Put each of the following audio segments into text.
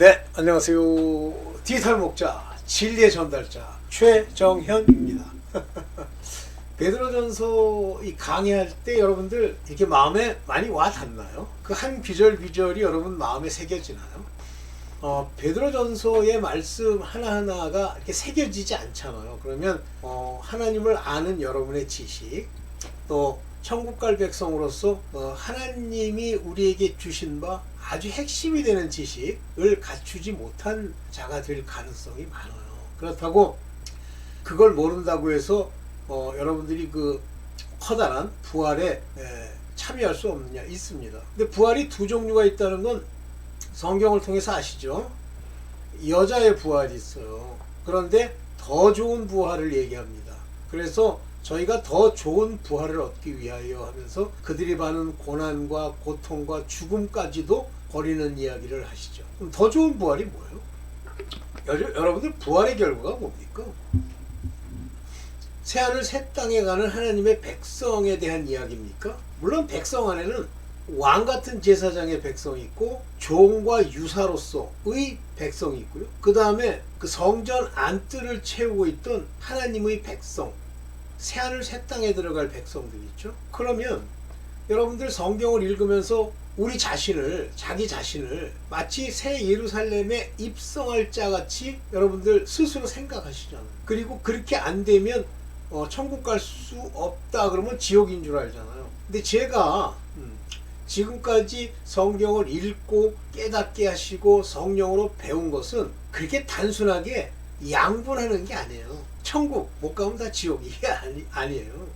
네, 안녕하세요. 디지털 목자, 진리의 전달자 최정현입니다. 베드로전서 이 강의할 때 여러분들 이렇게 마음에 많이 와 닿나요? 그 한 귀절귀절이 여러분 마음에 새겨지나요? 베드로전서의 말씀 하나하나가 이렇게 새겨지지 않잖아요. 그러면 하나님을 아는 여러분의 지식, 또 천국 갈 백성으로서 하나님이 우리에게 주신 바 아주 핵심이 되는 지식을 갖추지 못한 자가 될 가능성이 많아요. 그렇다고 그걸 모른다고 해서 여러분들이 그 커다란 부활에 참여할 수 없느냐? 있습니다. 근데 부활이 두 종류가 있다는 건 성경을 통해서 아시죠? 여자의 부활이 있어요. 그런데 더 좋은 부활을 얘기합니다. 그래서 저희가 더 좋은 부활을 얻기 위하여 하면서 그들이 받는 고난과 고통과 죽음까지도 버리는 이야기를 하시죠. 그럼 더 좋은 부활이 뭐예요? 여러분들 부활의 결과가 뭡니까? 새하늘 새 땅에 가는 하나님의 백성에 대한 이야기입니까? 물론 백성 안에는 왕 같은 제사장의 백성이 있고 종과 유사로서의 백성이 있고요. 그 다음에 그 성전 안뜰을 채우고 있던 하나님의 백성, 새하늘 새 땅에 들어갈 백성들이 있죠. 그러면 여러분들 성경을 읽으면서 우리 자신을, 자기 자신을 마치 새 예루살렘에 입성할 자 같이 여러분들 스스로 생각하시잖아요. 그리고 그렇게 안 되면 천국 갈 수 없다 그러면 지옥인 줄 알잖아요. 근데 제가 지금까지 성경을 읽고 깨닫게 하시고 성령으로 배운 것은 그렇게 단순하게 양분하는 게 아니에요. 천국 못 가면 다 지옥, 이게 아니에요.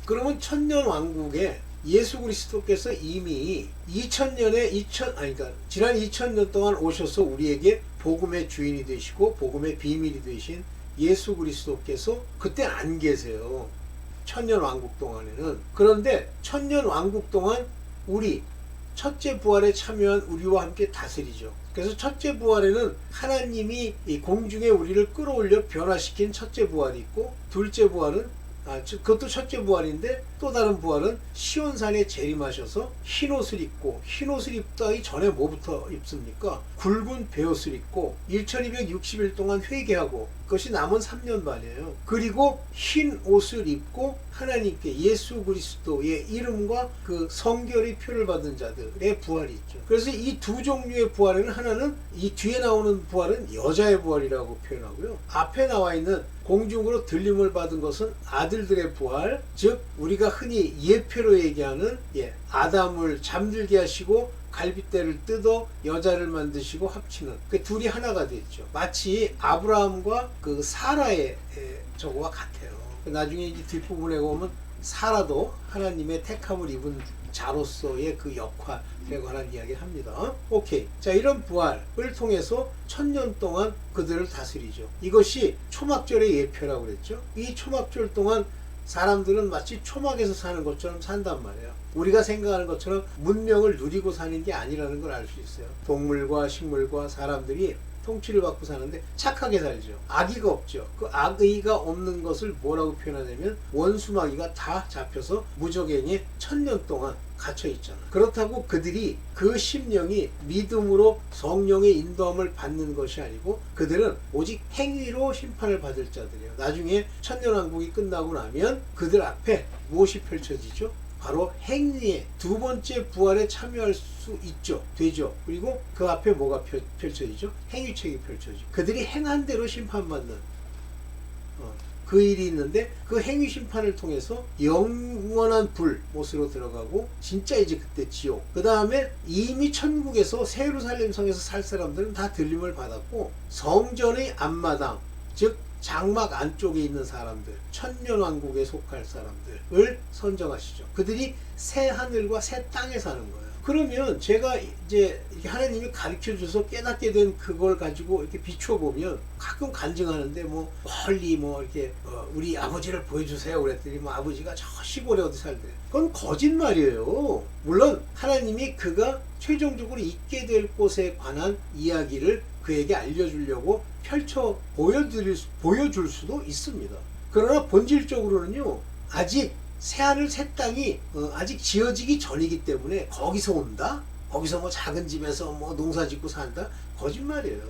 그러면 천년 왕국에 예수 그리스도께서 이미 2000년에 그러니까 지난 2000년 동안 오셔서 우리에게 복음의 주인이 되시고 복음의 비밀이 되신 예수 그리스도께서 그때 안 계세요. 천년 왕국 동안에는. 그런데 천년 왕국 동안 우리 첫째 부활에 참여한 우리와 함께 다스리죠. 그래서 첫째 부활에는 하나님이 이 공중에 우리를 끌어올려 변화시킨 첫째 부활이 있고, 둘째 부활은 그것도 첫째 부활인데 또 다른 부활은 시온산에 재림하셔서 흰옷을 입고, 흰옷을 입다기 전에 뭐부터 입습니까? 굵은 베옷을 입고 1260일 동안 회개하고, 그것이 남은 3년 반이에요. 그리고 흰 옷을 입고 하나님께 예수 그리스도의 이름과 그 성결의 표를 받은 자들의 부활이 있죠. 그래서 이 두 종류의 부활에는, 하나는 이 뒤에 나오는 부활은 여자의 부활이라고 표현하고요, 앞에 나와 있는 공중으로 들림을 받은 것은 아들들의 부활, 즉 우리가 흔히 예표로 얘기하는 아담을 잠들게 하시고 갈빗대를 뜯어 여자를 만드시고 합치는 그 둘이 하나가 됐죠. 마치 아브라함과 그 사라의 저거와 같아요. 나중에 이 뒷부분에 보면 사라도 하나님의 택함을 입은 자로서의 그 역할에 관한 이야기를 합니다. 오케이. 자, 이런 부활을 통해서 1000년 동안 그들을 다스리죠. 이것이 초막절의 예표라고 그랬죠. 이 초막절 동안 사람들은 마치 초막에서 사는 것처럼 산단 말이에요. 우리가 생각하는 것처럼 문명을 누리고 사는 게 아니라는 걸 알 수 있어요. 동물과 식물과 사람들이 통치를 받고 사는데 착하게 살죠. 악의가 없죠. 그 악의가 없는 것을 뭐라고 표현하냐면 원수마귀가 다 잡혀서 무적행에 1000년 동안 갇혀 있잖아요. 그렇다고 그들이 그 심령이 믿음으로 성령의 인도함을 받는 것이 아니고 그들은 오직 행위로 심판을 받을 자들이에요. 나중에 천년왕국이 끝나고 나면 그들 앞에 무엇이 펼쳐지죠? 바로 행위의 두 번째 부활에 참여할 수 있죠. 되죠. 그리고 그 앞에 뭐가 펼쳐지죠? 행위책이 펼쳐지죠. 그들이 행한 대로 심판받는 그 일이 있는데, 그 행위 심판을 통해서 영원한 불못으로 들어가고 진짜 이제 그때 지옥. 그 다음에 이미 천국에서 새 예루살렘 성에서 살 사람들은 다 들림을 받았고, 성전의 앞마당, 즉 장막 안쪽에 있는 사람들, 천년왕국에 속할 사람들을 선정하시죠. 그들이 새 하늘과 새 땅에 사는 거예요. 그러면 제가 이제 하나님이 가르쳐 줘서 깨닫게 된 그걸 가지고 이렇게 비춰보면 가끔 간증하는데 멀리 이렇게 우리 아버지를 보여주세요 그랬더니 아버지가 저 시골에 어디 살대요. 그건 거짓말이에요. 물론 하나님이 그가 최종적으로 있게 될 곳에 관한 이야기를 그에게 알려주려고 보여줄 수도 있습니다. 그러나 본질적으로는요, 아직 새하늘 새 땅이 아직 지어지기 전이기 때문에 거기서 온다? 거기서 뭐 작은 집에서 뭐 농사 짓고 산다? 거짓말이에요.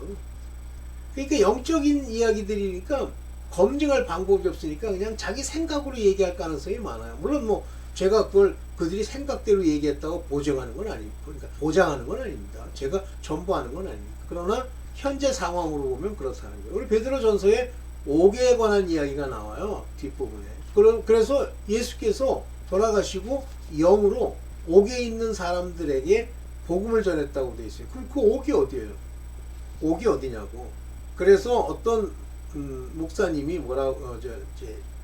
그러니까 영적인 이야기들이니까 검증할 방법이 없으니까 그냥 자기 생각으로 얘기할 가능성이 많아요. 물론 뭐 제가 그걸 그들이 생각대로 얘기했다고 보장하는 건 아닙니다. 그러니까 보장하는 건 아닙니다. 제가 전부하는 건 아닙니다. 그러나 현재 상황으로 보면 그렇다는 거예요. 우리 베드로전서에 옥에 관한 이야기가 나와요. 뒷부분에. 그래서 예수께서 돌아가시고 영으로 옥에 있는 사람들에게 복음을 전했다고 돼 있어요. 그럼 그 옥이 어디예요? 옥이 어디냐고. 그래서 어떤 목사님이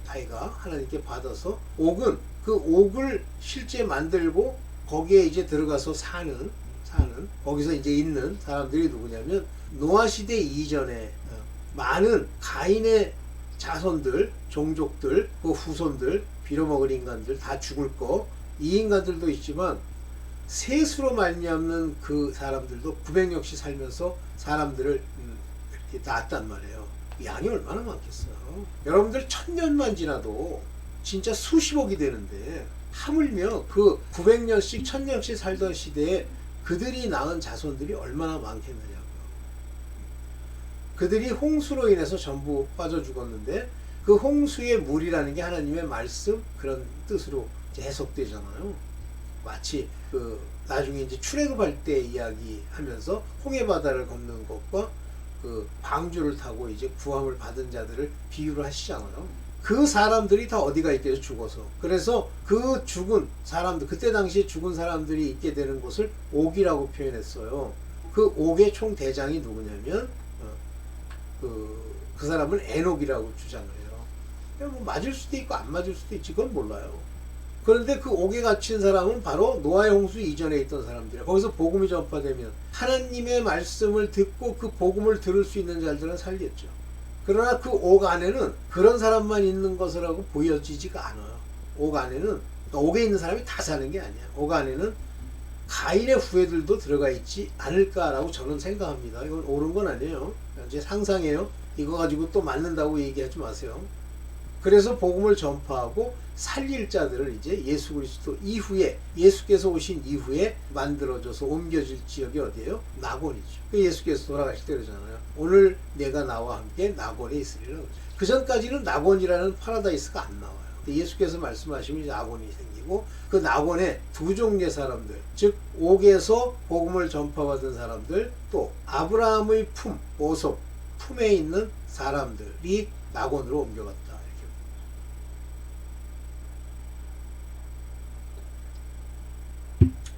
자기가 하나님께 받아서 옥은 그 옥을 실제 만들고 거기에 이제 들어가서 사는 거기서 이제 있는 사람들이 누구냐면 노아 시대 이전에 많은 가인의 자손들, 종족들, 그 후손들, 빌어먹을 인간들 다 죽을 거. 이 인간들도 있지만 셋으로 말미암는 그 사람들도 900년씩 살면서 사람들을 이렇게 낳았단 말이에요. 양이 얼마나 많겠어요. 여러분들 1000년만 지나도 진짜 수십억이 되는데 하물며 그 900년씩 1000년씩 살던 시대에 그들이 낳은 자손들이 얼마나 많겠느냐고요. 그들이 홍수로 인해서 전부 빠져 죽었는데 그 홍수의 물이라는 게 하나님의 말씀 그런 뜻으로 해석되잖아요. 마치 그 나중에 이제 출애굽할 때 이야기하면서 홍해 바다를 걷는 것과 그 방주를 타고 이제 구함을 받은 자들을 비유를 하시잖아요. 그 사람들이 다 어디가 있겠어요? 죽어서. 그래서 그 죽은 사람들, 그때 당시에 죽은 사람들이 있게 되는 곳을 옥이라고 표현했어요. 그 옥의 총 대장이 누구냐면 그 사람을 에녹이라고 주장을 해요. 뭐 맞을 수도 있고 안 맞을 수도 있지, 그건 몰라요. 그런데 그 옥에 갇힌 사람은 바로 노아의 홍수 이전에 있던 사람들이에요. 거기서 복음이 전파되면 하나님의 말씀을 듣고 그 복음을 들을 수 있는 자들은 살겠죠. 그러나 그 옥 안에는 그런 사람만 있는 것이라고 보여지지가 않아요. 옥 안에는, 그러니까 옥에 있는 사람이 다 사는 게 아니야. 옥 안에는 가인의 후예들도 들어가 있지 않을까라고 저는 생각합니다. 이건 옳은 건 아니에요. 제 상상이에요. 이거 가지고 또 맞는다고 얘기하지 마세요. 그래서 복음을 전파하고 살릴 자들을 이제 예수 그리스도 이후에, 예수께서 오신 이후에 만들어져서 옮겨질 지역이 어디예요? 낙원이죠. 예수께서 돌아가실 때 그러잖아요. 오늘 내가 나와 함께 낙원에 있으리라. 그 전까지는 낙원이라는 파라다이스가 안 나와요. 예수께서 말씀하시면 이제 낙원이 생기고 그 낙원에 두 종류의 사람들, 즉 옥에서 복음을 전파받은 사람들, 또 아브라함의 품, 보석, 품에 있는 사람들이 낙원으로 옮겨갔다.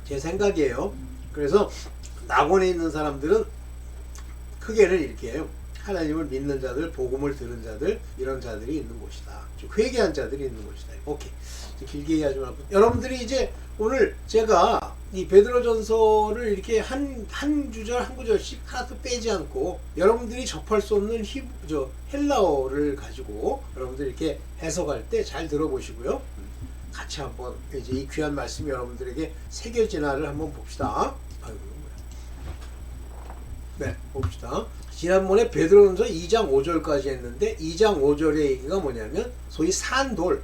제 생각이에요. 그래서 낙원에 있는 사람들은 크게는 이렇게 해요. 하나님을 믿는 자들, 복음을 들은 자들, 이런 자들이 있는 곳이다. 좀 회개한 자들이 있는 곳이다. 오케이. 길게 얘기하지 말고. 여러분들이 이제 오늘 제가 이 베드로전서를 이렇게 한 주절 한 구절씩 하나도 빼지 않고 여러분들이 접할 수 없는 헬라어를 가지고 여러분들이 이렇게 해석할 때 잘 들어보시고요. 같이 한번 이제 이 귀한 말씀이 여러분들에게 새겨지나를 한번 봅시다. 아이고, 네, 봅시다. 지난번에 베드로전서 2장 5절까지 했는데 2장 5절의 얘기가 뭐냐면 소위 산돌,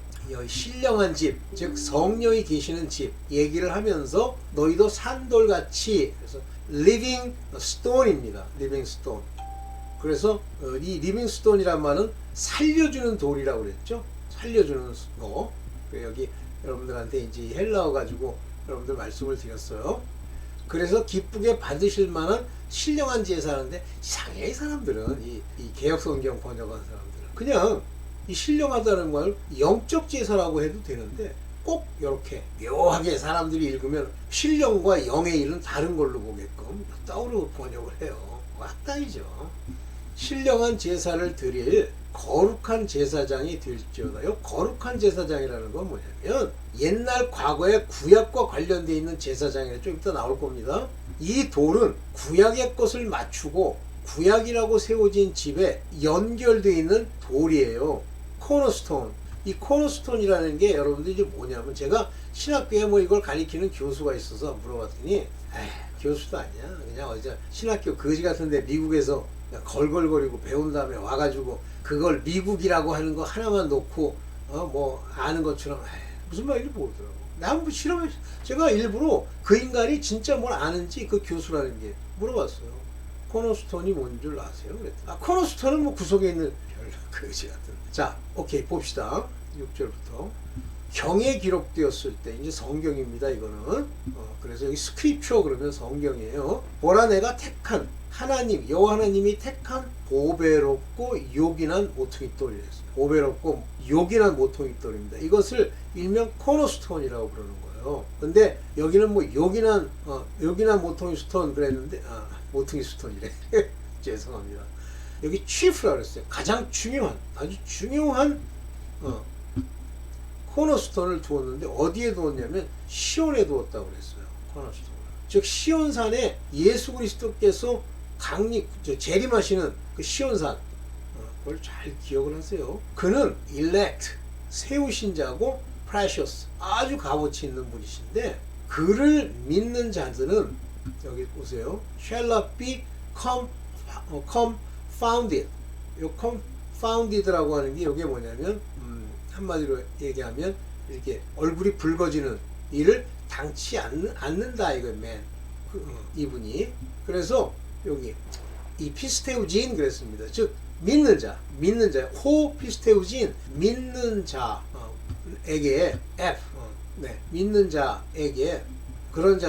신령한 집, 즉 성령이 계시는 집 얘기를 하면서 너희도 산돌같이, 그래서 living stone입니다. living stone. 그래서 이 living stone이란 말은 살려주는 돌이라고 그랬죠. 살려주는 거. 여기 여러분들한테 이제 헬라어 가지고 여러분들 말씀을 드렸어요. 그래서 기쁘게 받으실 만한 신령한 제사인데 이상해. 이 사람들은 이 개역성경 번역한 사람들은 그냥 이 신령하다는 걸 영적 제사라고 해도 되는데 꼭 이렇게 묘하게 사람들이 읽으면 신령과 영의 일은 다른 걸로 보게끔 따로 번역을 해요. 악당이죠. 신령한 제사를 드릴 거룩한 제사장이 될지어다요. 거룩한 제사장이라는 건 뭐냐면 옛날 과거의 구약과 관련되어 있는 제사장이라 좀 이따 나올 겁니다. 이 돌은 구약의 것을 맞추고 구약이라고 세워진 집에 연결되어 있는 돌이에요. 코너스톤. 이 코너스톤이라는 게 여러분들이 이제 뭐냐면 제가 신학교에 뭐 이걸 가리키는 교수가 있어서 물어봤더니 교수도 아니야. 그냥 어제 신학교 거지 같은데 미국에서 걸걸거리고 배운 다음에 와가지고 그걸 미국이라고 하는 거 하나만 놓고 뭐 아는 것처럼 무슨 말인지 모르더라고. 나 한번 실험해. 제가 일부러 그 인간이 진짜 뭘 아는지 그 교수라는 게 물어봤어요. 코너스톤이 뭔 줄 아세요? 그랬더니 코너스톤은 뭐 구석에 있는 별 그지 같은. 자, 오케이 봅시다. 6절부터 경에 기록되었을 때 이제 성경입니다. 이거는 그래서 여기 스크립처 그러면 성경이에요. 보라 내가 택한 하나님 여호와 하나님이 택한 보배롭고 요긴한 모퉁이 돌이랬어요. 보배롭고 요긴한 모퉁이 돌입니다. 이것을 일명 코너스톤이라고 부르는 거예요. 근데 여기는 뭐 요긴한 모퉁이 스톤 그랬는데 모퉁이 스톤이래. 죄송합니다. 여기 chief라고 그랬어요. 가장 중요한 아주 중요한 코너스톤을 두었는데 어디에 두었냐면 시온에 두었다고 그랬어요. 코너스톤을. 즉 시온산에 예수 그리스도께서 재림하시는 그 시온산 그걸 잘 기억을 하세요. 그는 elect 세우신 자고 precious 아주 값어치 있는 분이신데 그를 믿는 자들은 여기 보세요. shall not be confounded. 이 confounded라고 하는 게 이게 뭐냐면 한마디로 얘기하면 이렇게 얼굴이 붉어지는 일을 당치 않는다 이거 이분이. 그래서 여기 이 피스테우진 그랬습니다. 즉 믿는 자 호 피스테우진 믿는 자에게 믿는 자에게 그런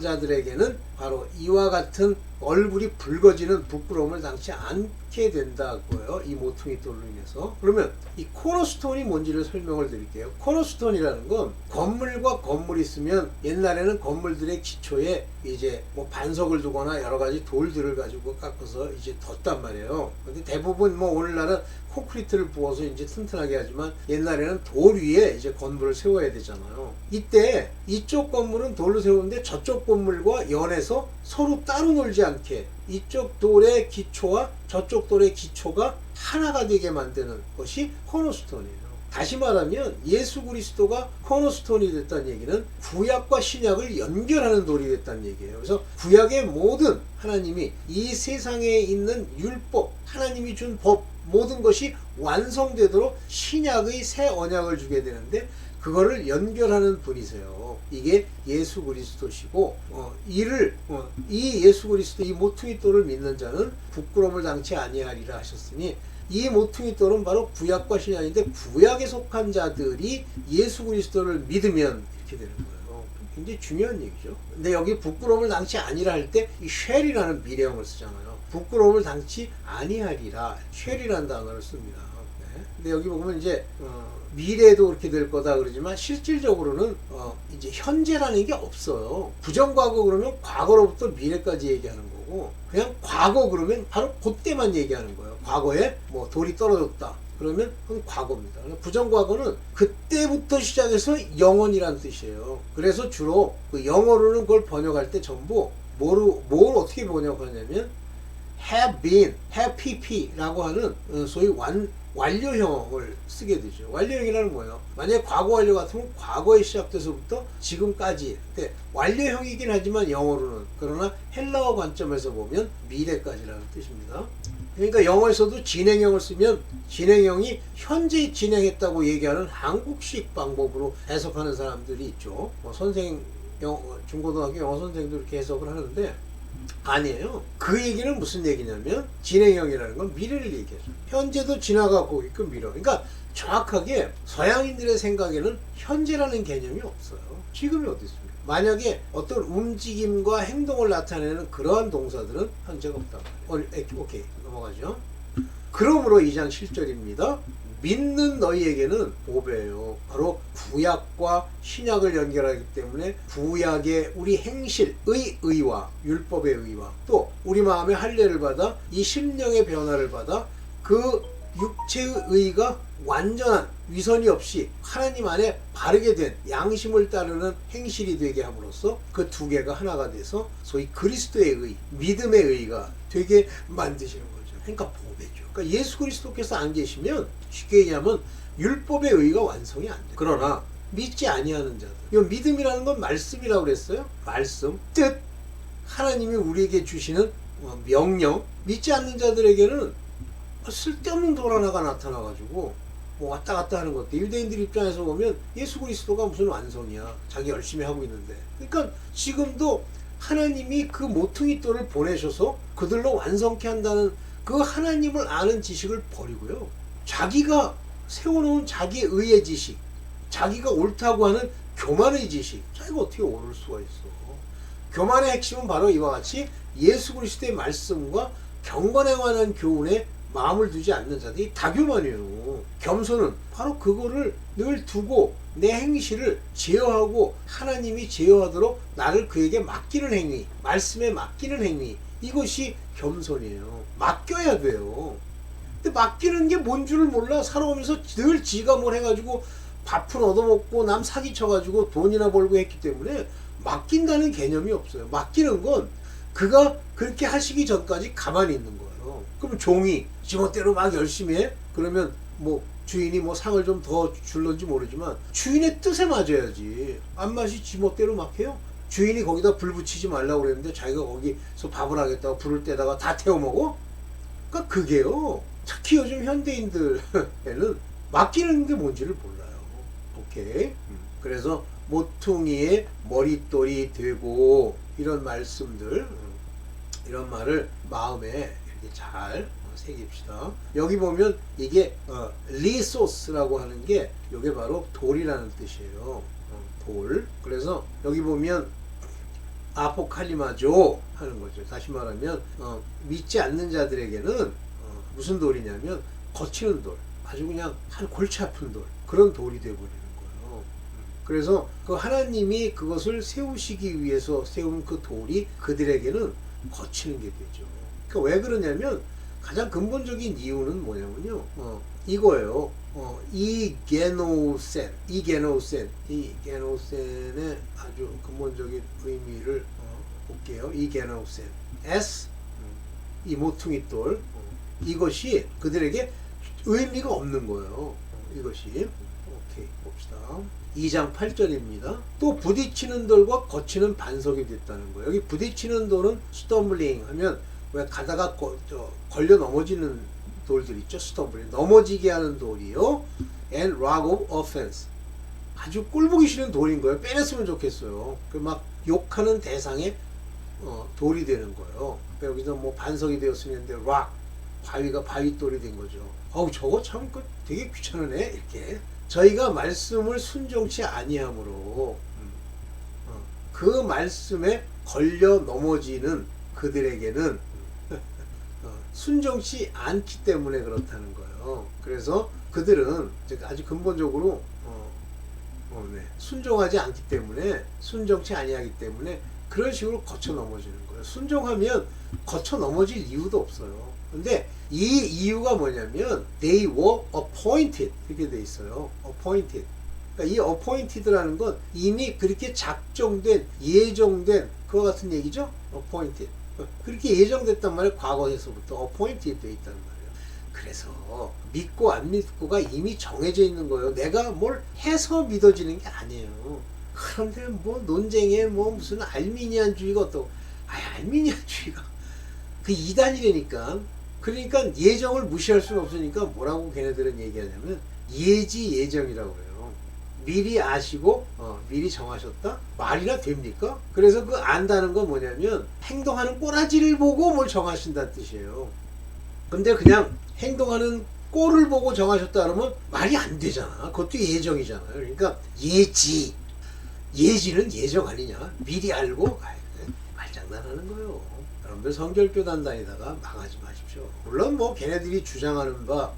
자들에게는 바로 이와 같은 얼굴이 붉어지는 부끄러움을 당치 않게 된다고요. 이 모퉁이 돌로 인해서. 그러면 이 코너스톤이 뭔지를 설명을 드릴게요. 코너스톤이라는 건 건물과 건물이 있으면 옛날에는 건물들의 기초에 이제 뭐 반석을 두거나 여러 가지 돌들을 가지고 깎아서 이제 뒀단 말이에요. 근데 대부분 뭐 오늘날은 콘크리트를 부어서 이제 튼튼하게 하지만 옛날에는 돌 위에 이제 건물을 세워야 되잖아요. 이때 이쪽 건물은 돌로 세우는데 저쪽 건물과 연해서 서로 따로 놀지 않게 이쪽 돌의 기초와 저쪽 돌의 기초가 하나가 되게 만드는 것이 코너스톤이에요. 다시 말하면 예수 그리스도가 코너스톤이 됐다는 얘기는 구약과 신약을 연결하는 돌이 됐다는 얘기예요. 그래서 구약의 모든 하나님이 이 세상에 있는 율법, 하나님이 준 법 모든 것이 완성되도록 신약의 새 언약을 주게 되는데 그거를 연결하는 분이세요. 이게 예수 그리스도시고 이 예수 그리스도 이 모퉁이 돌을 믿는 자는 부끄러움을 당치 아니하리라 하셨으니 이 모퉁이 돌은 바로 구약과 신약인데 구약에 속한 자들이 예수 그리스도를 믿으면 이렇게 되는 거예요. 굉장히 중요한 얘기죠. 근데 여기 부끄러움을 당치 아니라 할 때 이 쉘이라는 미래형을 쓰잖아요. 부끄러움을 당치 아니하리라 쉘이라는 단어를 씁니다. 네. 근데 여기 보면 이제 미래에도 그렇게 될 거다 그러지만 실질적으로는 이제 현재라는 게 없어요. 부정과거 그러면 과거로부터 미래까지 얘기하는 거고 그냥 과거 그러면 바로 그때만 얘기하는 거예요. 과거에 뭐 돌이 떨어졌다 그러면 그건 과거입니다. 부정과거는 그때부터 시작해서 영원이란 뜻이에요. 그래서 주로 그 영어로는 그걸 번역할 때 전부 뭘 어떻게 번역하냐면 have been, have pp라고 하는 소위 완료형을 쓰게 되죠. 완료형이라는 뭐예요? 만약에 과거 완료 같으면 과거에 시작돼서부터 지금까지. 근데 완료형이긴 하지만 영어로는 그러나 헬라어 관점에서 보면 미래까지라는 뜻입니다. 그러니까 영어에서도 진행형을 쓰면 진행형이 현재 진행했다고 얘기하는 한국식 방법으로 해석하는 사람들이 있죠. 중고등학교 영어 선생도 이렇게 해석을 하는데 아니에요. 그 얘기는 무슨 얘기냐면 진행형이라는 건 미래를 얘기하죠. 현재도 지나가고 있고 미래. 그러니까 정확하게 서양인들의 생각에는 현재라는 개념이 없어요. 지금이 어디 있습니까? 만약에 어떤 움직임과 행동을 나타내는 그러한 동사들은 현재가 없단 말이에요. 오케이 넘어가죠. 그러므로 2장 7절입니다. 믿는 너희에게는 보배예요. 바로 구약과 신약을 연결하기 때문에 구약의 우리 행실의 의와 율법의 의와 또 우리 마음의 할례를 받아 이 심령의 변화를 받아 그 육체의 의가 완전한 위선이 없이 하나님 안에 바르게 된 양심을 따르는 행실이 되게 함으로써 그 두 개가 하나가 돼서 소위 그리스도의 의, 믿음의 의가 되게 만드시는 거죠. 그러니까 보배죠. 그러니까 예수 그리스도께서 안 계시면 쉽게 얘기하면 율법의 의가 완성이 안 돼요. 그러나 믿지 아니하는 자들. 이 믿음이라는 건 말씀이라고 그랬어요. 말씀, 뜻, 하나님이 우리에게 주시는 명령. 믿지 않는 자들에게는 쓸데없는 돌 하나가 나타나가지고 뭐 왔다 갔다 하는 것도 유대인들 입장에서 보면 예수 그리스도가 무슨 완성이야. 자기 열심히 하고 있는데. 그러니까 지금도 하나님이 그 모퉁이 돌을 보내셔서 그들로 완성케 한다는 그 하나님을 아는 지식을 버리고요. 자기가 세워놓은 자기의 의의 지식, 자기가 옳다고 하는 교만의 지식, 자기가 어떻게 옳을 수가 있어. 교만의 핵심은 바로 이와 같이 예수 그리스도의 말씀과 경건에 관한 교훈에 마음을 두지 않는 자들이 다 교만이에요. 겸손은 바로 그거를 늘 두고 내 행실을 제어하고 하나님이 제어하도록 나를 그에게 맡기는 행위, 말씀에 맡기는 행위, 이것이 겸손이에요. 맡겨야 돼요. 근데 맡기는 게 뭔 줄을 몰라. 살아오면서 늘 지가 뭘 해가지고 밥은 얻어먹고 남 사기쳐가지고 돈이나 벌고 했기 때문에 맡긴다는 개념이 없어요. 맡기는 건 그가 그렇게 하시기 전까지 가만히 있는 거예요. 그럼 종이 지멋대로 막 열심히 해? 그러면 뭐 주인이 뭐 상을 좀 더 줄런지 모르지만 주인의 뜻에 맞아야지. 안 마시 지멋대로 막 해요. 주인이 거기다 불 붙이지 말라고 그랬는데 자기가 거기서 밥을 하겠다고 불을 떼다가 다 태워 먹어? 그러니까 그게요. 특히 요즘 현대인들에는 맡기는 게 뭔지를 몰라요. 오케이. 그래서 모퉁이의 머릿돌이 되고 이런 말씀들, 이런 말을 마음에 이렇게 잘 새깁시다. 여기 보면 이게 리소스라고 하는 게 이게 바로 돌이라는 뜻이에요. 돌. 그래서 여기 보면 아포칼리마조 하는 거죠. 다시 말하면 믿지 않는 자들에게는 무슨 돌이냐면 거치는 돌, 아주 그냥 한 골치 아픈 돌, 그런 돌이 되어버리는 거예요. 그래서 그 하나님이 그것을 세우시기 위해서 세운 그 돌이 그들에게는 거치는 게 되죠. 그러니까 왜 그러냐면 가장 근본적인 이유는 뭐냐면요, 이거예요. 이 게노센의 아주 근본적인 의미를 볼게요. 이 게노센 S, 이 모퉁이 돌, 이것이 그들에게 의미가 없는 거예요. 이것이. 오케이, 봅시다. 2장 8절입니다. 또 부딪히는 돌과 거치는 반석이 됐다는 거예요. 여기 부딪히는 돌은 스톰블링 하면 왜 가다가 걸려 넘어지는 돌들 있죠. 스톰블링, 넘어지게 하는 돌이요. And rock of offense, 아주 꼴보기 싫은 돌인 거예요. 빼냈으면 좋겠어요. 그 막 욕하는 대상의 돌이 되는 거예요. 여기서 뭐 반석이 되었으면 rock, 바위가 바위돌이 된 거죠. 어우, 저거 참 되게 귀찮으네. 이렇게 저희가 말씀을 순종치 아니함으로 그 말씀에 걸려 넘어지는 그들에게는 순종치 않기 때문에 그렇다는 거예요. 그래서 그들은 아주 근본적으로 순종하지 않기 때문에, 순종치 아니하기 때문에 그런 식으로 거쳐 넘어지는 거예요. 순종하면 거쳐 넘어질 이유도 없어요. 근데 이 이유가 뭐냐면 they were appointed, 이렇게 돼 있어요. appointed. 그러니까 이 appointed라는 건 이미 그렇게 작정된, 예정된 그와 같은 얘기죠. appointed. 그렇게 예정됐단 말이에요. 과거에서부터 appointed 돼 있단 말이에요. 그래서 믿고 안 믿고가 이미 정해져 있는 거예요. 내가 뭘 해서 믿어지는 게 아니에요. 그런데 뭐 논쟁에 뭐 무슨 알미니안주의가 어떠고, 알미니안주의가 그 이단이라니까. 그러니까 예정을 무시할 수는 없으니까 뭐라고 걔네들은 얘기하냐면 예지 예정이라고 해요. 미리 아시고 미리 정하셨다? 말이나 됩니까? 그래서 그 안다는 건 뭐냐면 행동하는 꼬라지를 보고 뭘 정하신다는 뜻이에요. 근데 그냥 행동하는 꼴을 보고 정하셨다 그러면 말이 안 되잖아. 그것도 예정이잖아요. 그러니까 예지는 예정 아니냐? 미리 알고 말장난하는 거예요. 여러분들 성결교단 다니다가 망하지 마십시오. 물론 뭐 걔네들이 주장하는 바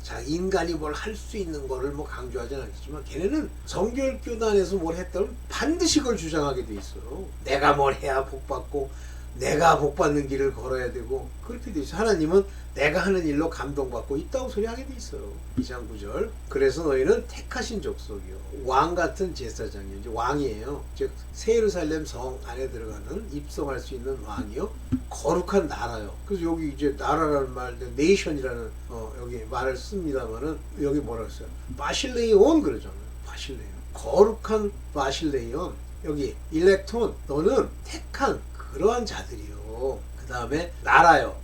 자 인간이 뭘 할 수 있는 거를 뭐 강조하지는 않겠지만 걔네는 성결교단에서 뭘 했다면 반드시 그걸 주장하게 돼 있어요. 내가 뭘 해야 복 받고 내가 복 받는 길을 걸어야 되고 그렇게 돼 있어요. 하나님은 내가 하는 일로 감동받고 있다고 소리하게 돼 있어요. 2장 9절. 그래서 너희는 택하신 족속이요, 왕 같은 제사장이요. 이제 왕이에요. 즉 새 예루살렘 성 안에 들어가는 입성할 수 있는 왕이요, 거룩한 나라요. 그래서 여기 이제 나라라는 말, 네이션이라는 여기 말을 씁니다만은 여기 뭐라고 써요? 바실레이온 그러잖아요. 바실레이온, 거룩한 바실레이온. 여기 일렉톤, 너는 택한 그러한 자들이요. 그 다음에 나라요.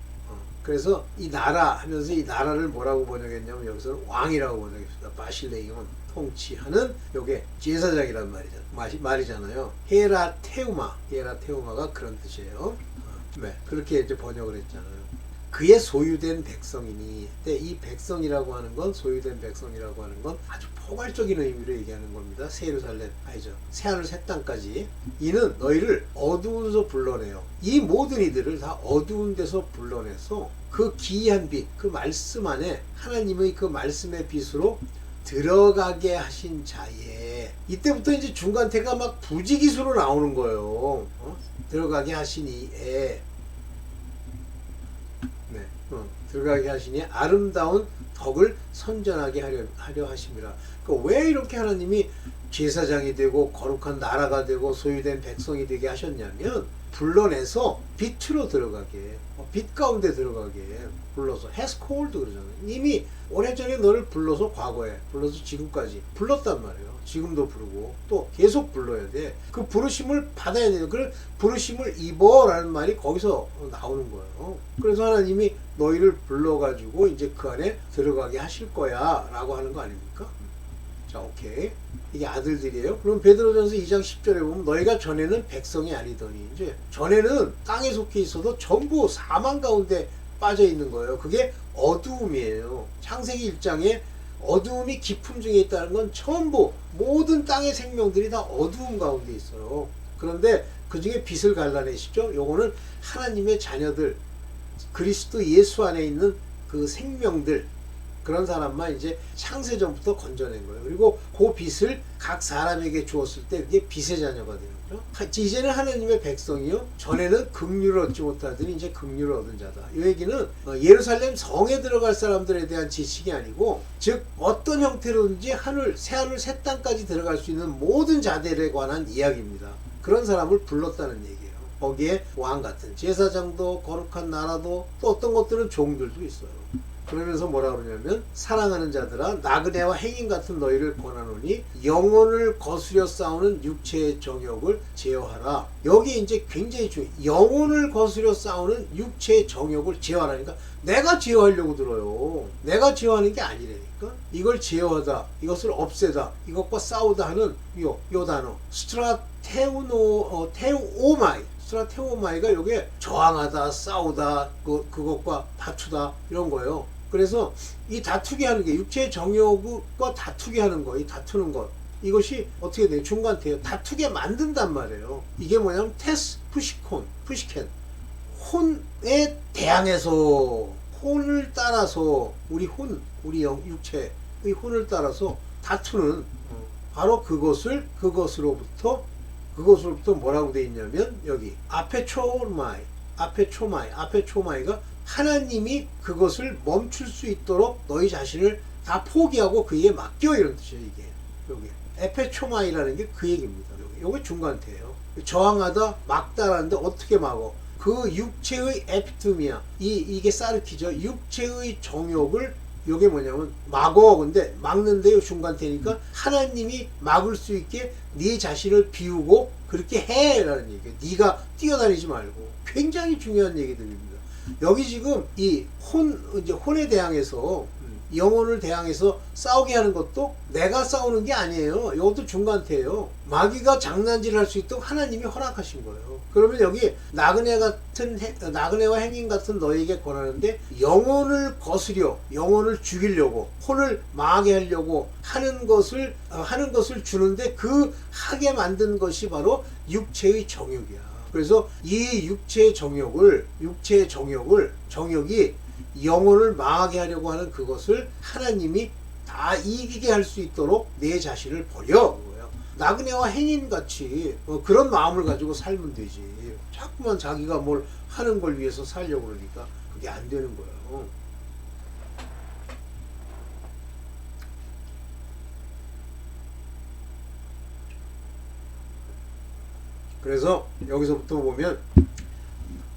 그래서 이 나라 하면서 이 나라를 뭐라고 번역했냐면 여기서는 왕이라고 번역했습니다. 바실레이온 통치하는 요게 제사장이란 말이잖아요. 헤라테우마가 그런 뜻이에요. 네, 그렇게 이제 번역을 했잖아요. 그의 소유된 백성이니, 근데 이 백성이라고 하는 건, 소유된 백성이라고 하는 건 아주 포괄적인 의미로 얘기하는 겁니다. 새 예루살렘, 아니죠, 새하늘 새 땅까지. 이는 너희를 어두운 데서 불러내요. 이 모든 이들을 다 어두운 데서 불러내서 그 기이한 빛, 그 말씀 안에 하나님의 그 말씀의 빛으로 들어가게 하신 자에, 이때부터 이제 중간태가 막 부지기수로 나오는 거예요. 들어가게 하신 이에, 들어가게 하시니 아름다운 덕을 선전하게 하려 하심이라. 그러니까 왜 이렇게 하나님이 제사장이 되고 거룩한 나라가 되고 소유된 백성이 되게 하셨냐면, 불러내서 빛으로 들어가게, 빛 가운데 들어가게 불러서, has called 그러잖아요. 이미 오래전에 너를 불러서, 과거에 불러서 지금까지 불렀단 말이에요. 지금도 부르고 또 계속 불러야 돼. 그 부르심을 받아야 돼요. 그 부르심을 입어라는 말이 거기서 나오는 거예요. 그래서 하나님이 너희를 불러가지고 이제 그 안에 들어가게 하실 거야 라고 하는 거 아닙니까? 자, 오케이. 이게 아들들이에요. 그럼 베드로전서 2장 10절에 보면 너희가 전에는 백성이 아니더니, 이제 전에는 땅에 속해 있어도 전부 사망 가운데 빠져 있는 거예요. 그게 어두움이에요. 창세기 1장에 어두움이 깊음 중에 있다는 건 전부 모든 땅의 생명들이 다 어두움 가운데 있어요. 그런데 그 중에 빛을 갈라내시죠. 요거는 하나님의 자녀들, 그리스도 예수 안에 있는 그 생명들, 그런 사람만 이제 창세전부터 건져낸 거예요. 그리고 그 빛을 각 사람에게 주었을 때 그게 빛의 자녀가 되는 거죠. 이제는 하나님의 백성이요, 전에는 긍휼을 얻지 못하더니 이제 긍휼을 얻은 자다. 이 얘기는 예루살렘 성에 들어갈 사람들에 대한 지식이 아니고, 즉 어떤 형태로든지 새하늘 새 땅까지 들어갈 수 있는 모든 자들에 관한 이야기입니다. 그런 사람을 불렀다는 얘기예요. 거기에 왕 같은 제사장도, 거룩한 나라도, 또 어떤 것들은 종들도 있어요. 그러면서 뭐라 그러냐면, 사랑하는 자들아 나그네와 행인 같은 너희를 권하노니 영혼을 거스려 싸우는 육체의 정욕을 제어하라. 여기 이제 굉장히 중요해요. 영혼을 거스려 싸우는 육체의 정욕을 제어하라니까 내가 제어하려고 들어요. 내가 제어하는 게 아니라니까. 이걸 제어하다, 이것을 없애다, 이것과 싸우다 하는 요 단어 스트라테오마이가 요게 저항하다, 싸우다, 그것과 다투다 이런 거예요. 그래서 이 다투게 하는 게, 육체의 정욕과 다투게 하는 거, 이 다투는 것, 이것이 어떻게 돼요? 중간태예요. 다투게 만든단 말이에요. 이게 뭐냐면 푸시켄, 혼에 대항해서, 혼을 따라서, 우리 육체의 혼을 따라서 다투는, 바로 그것으로부터 뭐라고 돼 있냐면, 여기 아페초마이가 하나님이 그것을 멈출 수 있도록 너희 자신을 다 포기하고 그에게 맡겨, 이런 뜻이에요. 이게 여기 에페초마이라는 게 그 얘기입니다. 요게 중간태예요. 저항하다, 막다라는데 어떻게 막어? 그 육체의 에피토미야, 이게 사르키죠. 육체의 정욕을, 요게 뭐냐면 막어. 근데 막는데요, 중간태니까 하나님이 막을 수 있게 네 자신을 비우고 그렇게 해라는 얘기예요. 네가 뛰어다니지 말고. 굉장히 중요한 얘기들입니다. 여기 지금 이 혼에 대항해서, 영혼을 대항해서 싸우게 하는 것도 내가 싸우는 게 아니에요. 이것도 중간태예요. 마귀가 장난질 할 수 있도록 하나님이 허락하신 거예요. 그러면 여기 나그네와 행인 같은 너에게 권하는데, 영혼을 거스려, 영혼을 죽이려고, 혼을 망하게 하려고 하는 것을 주는데, 그 하게 만든 것이 바로 육체의 정욕이야. 그래서 이 육체의 정욕이 영혼을 망하게 하려고 하는 그것을 하나님이 다 이기게 할 수 있도록 내 자신을 버려. 나그네와 행인같이 그런 마음을 가지고 살면 되지. 자꾸만 자기가 뭘 하는 걸 위해서 살려고 그러니까 그게 안 되는 거예요. 그래서 여기서부터 보면,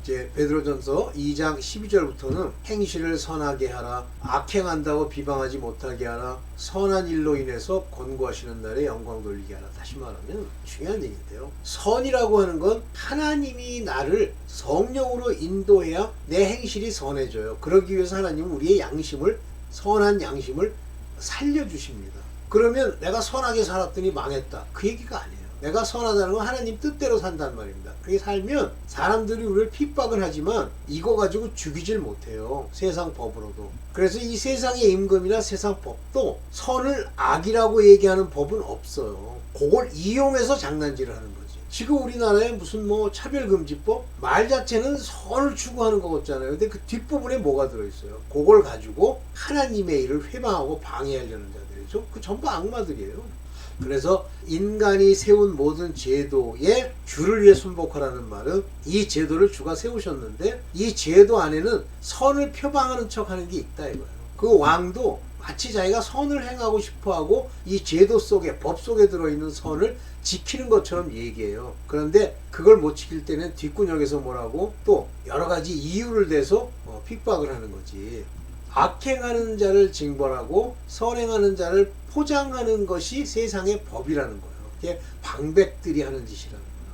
이제 베드로전서 2장 12절부터는 행실을 선하게 하라, 악행한다고 비방하지 못하게 하라, 선한 일로 인해서 권고하시는 날에 영광 돌리게 하라. 다시 말하면 중요한 얘기인데요. 선이라고 하는 건 하나님이 나를 성령으로 인도해야 내 행실이 선해져요. 그러기 위해서 하나님은 우리의 양심을, 선한 양심을 살려주십니다. 그러면 내가 선하게 살았더니 망했다, 그 얘기가 아니에요. 내가 선하다는 건 하나님 뜻대로 산단 말입니다. 그렇게 살면 사람들이 우리를 핍박은 하지만 이거 가지고 죽이질 못해요, 세상 법으로도. 그래서 이 세상의 임금이나 세상 법도 선을 악이라고 얘기하는 법은 없어요. 그걸 이용해서 장난질을 하는 거지. 지금 우리나라에 무슨 뭐 차별금지법? 말 자체는 선을 추구하는 거 같잖아요. 근데 그 뒷부분에 뭐가 들어있어요? 그걸 가지고 하나님의 일을 회방하고 방해하려는 자들이죠. 그 전부 악마들이에요. 그래서 인간이 세운 모든 제도에 주를 위해 순복하라는 말은 이 제도를 주가 세우셨는데 이 제도 안에는 선을 표방하는 척하는 게 있다 이거예요. 그 왕도 마치 자기가 선을 행하고 싶어하고 이 제도 속에, 법 속에 들어있는 선을 지키는 것처럼 얘기해요. 그런데 그걸 못 지킬 때는 뒷구녕에서 뭐라고 또 여러 가지 이유를 대서 핍박을 하는 거지. 악행하는 자를 징벌하고 선행하는 자를 포장하는 것이 세상의 법이라는 거예요. 이게 방백들이 하는 짓이라는 거예요.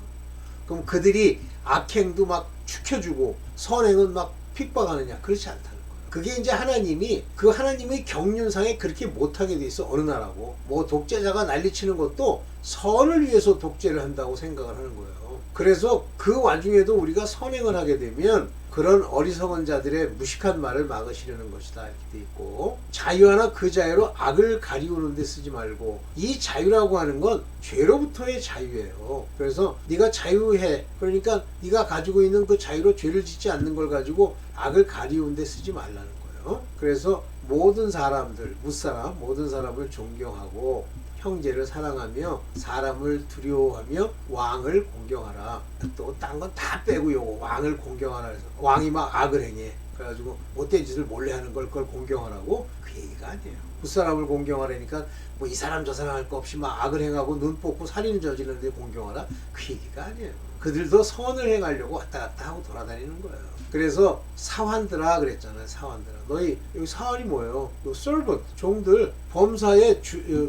그럼 그들이 악행도 막 축혀주고 선행은 막 핍박하느냐? 그렇지 않다는 거예요. 그게 이제 하나님이 그 하나님의 경륜상에 그렇게 못하게 돼 있어. 어느 나라고 뭐 독재자가 난리치는 것도 선을 위해서 독재를 한다고 생각을 하는 거예요. 그래서 그 와중에도 우리가 선행을 하게 되면 그런 어리석은 자들의 무식한 말을 막으시려는 것이다 이렇게 돼 있고, 자유하나 그 자유로 악을 가리우는 데 쓰지 말고, 이 자유라고 하는 건 죄로부터의 자유예요. 그래서 네가 자유해, 그러니까 네가 가지고 있는 그 자유로 죄를 짓지 않는 걸 가지고 악을 가리우는 데 쓰지 말라는 거예요. 그래서 모든 사람들, 무사람 모든 사람을 존경하고 형제를 사랑하며 사람을 두려워하며 왕을 공경하라. 또 딴 건 다 빼고 요거 왕을 공경하라 해서 왕이 막 악을 행해. 그래가지고 못된 짓을 몰래 하는 걸 그걸 공경하라고? 그 얘기가 아니에요. 윗사람을 공경하라니까 뭐 이 사람 저 사람 할 거 없이 막 악을 행하고 눈 뽑고 살인을 저지르는데 공경하라? 그 얘기가 아니에요. 그들도 선을 행하려고 왔다 갔다 하고 돌아다니는 거예요. 그래서 사환들아 그랬잖아요. 사환들아, 너희 여기 사환이 뭐예요? servant, 종들, 범사에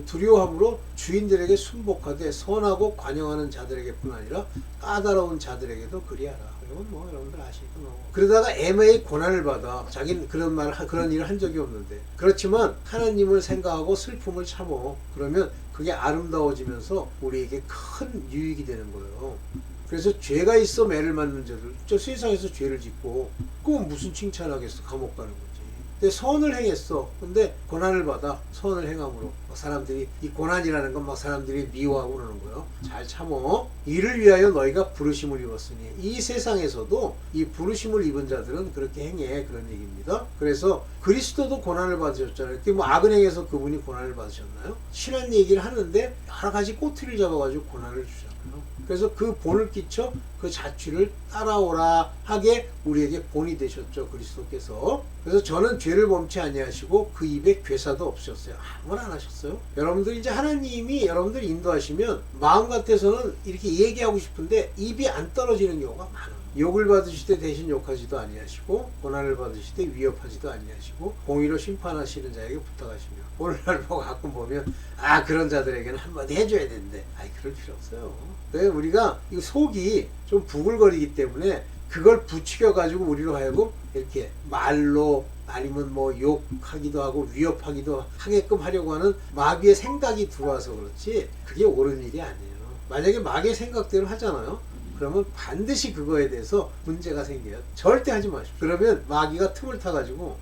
두려움으로 주인들에게 순복하되 선하고 관용하는 자들에게뿐 아니라 까다로운 자들에게도 그리하라. 이건 뭐 여러분들 아시고 그러다가 애매히 고난을 받아. 자기는 그런 일을 한 적이 없는데. 그렇지만 하나님을 생각하고 슬픔을 참어. 그러면 그게 아름다워지면서 우리에게 큰 유익이 되는 거예요. 그래서 죄가 있어 매를 맞는 자들, 저 세상에서 죄를 짓고 그건 무슨 칭찬하겠어? 감옥 가는 거지. 근데 선을 행했어. 근데 고난을 받아. 선을 행함으로 사람들이, 이 고난이라는 건 막 사람들이 미워하고 그러는 거예요. 잘 참어. 이를 위하여 너희가 부르심을 입었으니. 이 세상에서도 이 부르심을 입은 자들은 그렇게 행해, 그런 얘기입니다. 그래서 그리스도도 고난을 받으셨잖아요. 뭐 악을 행해서 그분이 고난을 받으셨나요? 신한 얘기를 하는데 여러 가지 꼬투리를 잡아가지고 고난을 주잖아요. 그래서 그 본을 끼쳐 그 자취를 따라오라 하게 우리에게 본이 되셨죠, 그리스도께서. 그래서 저는 죄를 범치 아니하시고 그 입에 괴사도 없으셨어요. 아무나 안 하셨어요. 여러분들 이제 하나님이 여러분들 인도하시면 마음 같아서는 이렇게 얘기하고 싶은데 입이 안 떨어지는 경우가 많아요. 욕을 받으실 때 대신 욕하지도 아니하시고, 고난을 받으실 때 위협하지도 아니하시고, 공의로 심판하시는 자에게 부탁하시며, 오늘날 뭐 가끔 보면 그런 자들에게는 한마디 해줘야 되는데 그럴 필요 없어요. 왜? 우리가 이 속이 좀 부글거리기 때문에 그걸 부추겨 가지고 우리로 하여금 이렇게 말로 아니면 뭐 욕하기도 하고 위협하기도 하게끔 하려고 하는 마귀의 생각이 들어와서 그렇지, 그게 옳은 일이 아니에요. 만약에 마귀의 생각대로 하잖아요. 그러면 반드시 그거에 대해서 문제가 생겨요. 절대 하지 마십시오. 그러면 마귀가 틈을 타가지고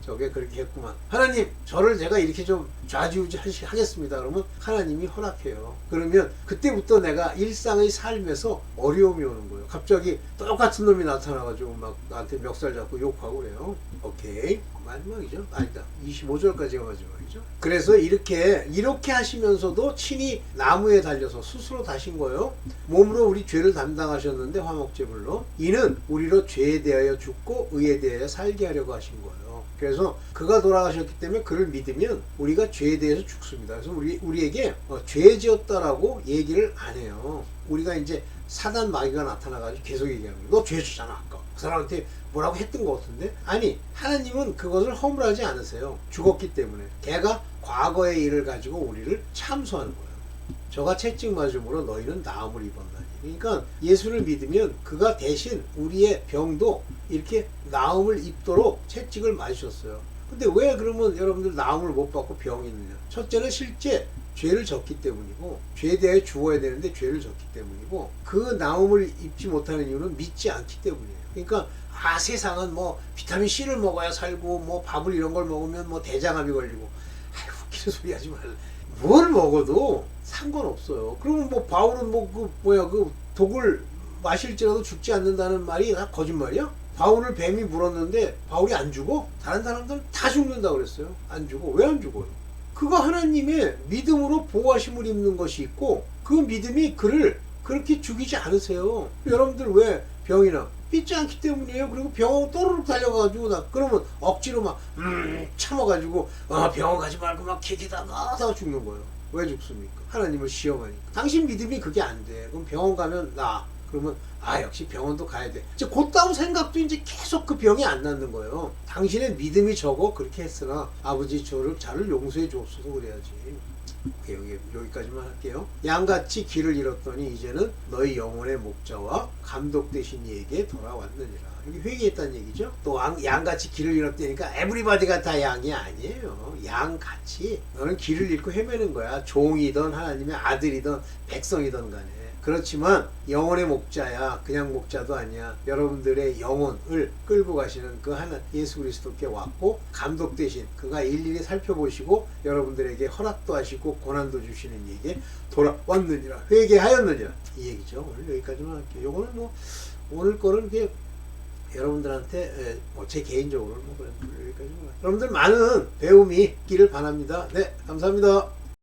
저게 그렇게 했구만, 하나님 저를 제가 이렇게 좀 좌지우지 하겠습니다. 그러면 하나님이 허락해요. 그러면 그때부터 내가 일상의 삶에서 어려움이 오는 거예요. 갑자기 똑같은 놈이 나타나가지고 막 나한테 멱살 잡고 욕하고 그래요. 오케이, 마지막이죠? 아니다, 25절까지가 마지막이죠. 그래서 이렇게 하시면서도 친히 나무에 달려서 스스로 다신 거예요. 몸으로 우리 죄를 담당하셨는데 화목제물로, 이는 우리로 죄에 대하여 죽고 의에 대하여 살게 하려고 하신 거예요. 그래서 그가 돌아가셨기 때문에 그를 믿으면 우리가 죄에 대해서 죽습니다. 그래서 우리에게 죄 지었다라고 얘기를 안 해요. 우리가 이제 사단 마귀가 나타나가지고 계속 얘기하는 거예요. 너 죄졌잖아 아까. 그 사람한테 뭐라고 했던 것 같은데? 아니, 하나님은 그것을 허물하지 않으세요. 죽었기 때문에. 걔가 과거의 일을 가지고 우리를 참소하는 거예요. 저가 채찍 맞음으로 너희는 나음을 입었나니. 그러니까 예수를 믿으면 그가 대신 우리의 병도 이렇게 나음을 입도록 채찍을 맞으셨어요. 근데 왜 그러면 여러분들 나음을 못 받고 병이 있느냐? 첫째는 실제 죄를 졌기 때문이고, 죄에 대해 죽어야 되는데 죄를 졌기 때문이고, 그 나음을 입지 못하는 이유는 믿지 않기 때문이에요. 그러니까 세상은 뭐 비타민 C를 먹어야 살고 뭐 밥을 이런 걸 먹으면 뭐 대장암이 걸리고, 웃기는 소리 하지 말라. 뭘 먹어도 상관없어요. 그러면 뭐 바울은 그 독을 마실지라도 죽지 않는다는 말이 다 거짓말이야? 바울을 뱀이 물었는데 바울이 안 죽어? 다른 사람들은 다 죽는다 그랬어요. 안 죽어. 왜 안 죽어요? 그가 하나님의 믿음으로 보호하심을 입는 것이 있고, 그 믿음이 그를 그렇게 죽이지 않으세요. 여러분들 왜 병이나 믿지 않기 때문이에요. 그리고 병원 또르륵 달려가지고 그러면 억지로 막 참아가지고 병원 가지 말고 막 기대다가 다 죽는 거예요. 왜 죽습니까? 하나님을 시험하니까. 당신 믿음이 그게 안 돼. 그럼 병원 가면 그러면 역시 병원도 가야 돼. 이제 곧다운 생각도 이제 계속 그 병이 안 낫는 거예요. 당신의 믿음이 적어 그렇게 했으나 아버지 저를 용서해 주옵소서 그래야지. 오케이, 여기까지만 할게요. 양같이 길을 잃었더니 이제는 너희 영혼의 목자와 감독 되신 이에게 돌아왔느니라. 여기 회개했다는 얘기죠. 또 양같이 길을 잃었다니까 에브리바디가 다 양이 아니에요. 양같이 너는 길을 잃고 헤매는 거야. 종이든 하나님의 아들이든 백성이든 간에. 그렇지만 영혼의 목자야. 그냥 목자도 아니야. 여러분들의 영혼을 끌고 가시는 그 하나 예수 그리스도께 왔고, 감독 대신 그가 일일이 살펴보시고 여러분들에게 허락도 하시고 고난도 주시는 이에게 돌아왔느니라. 회개하였느니라. 이 얘기죠. 오늘 여기까지만 할게요. 요거는 뭐 오늘 거는 이게 여러분들한테 제 개인적으로는 여기까지만 할게요. 여러분들 많은 배움이 있기를 바랍니다. 네, 감사합니다.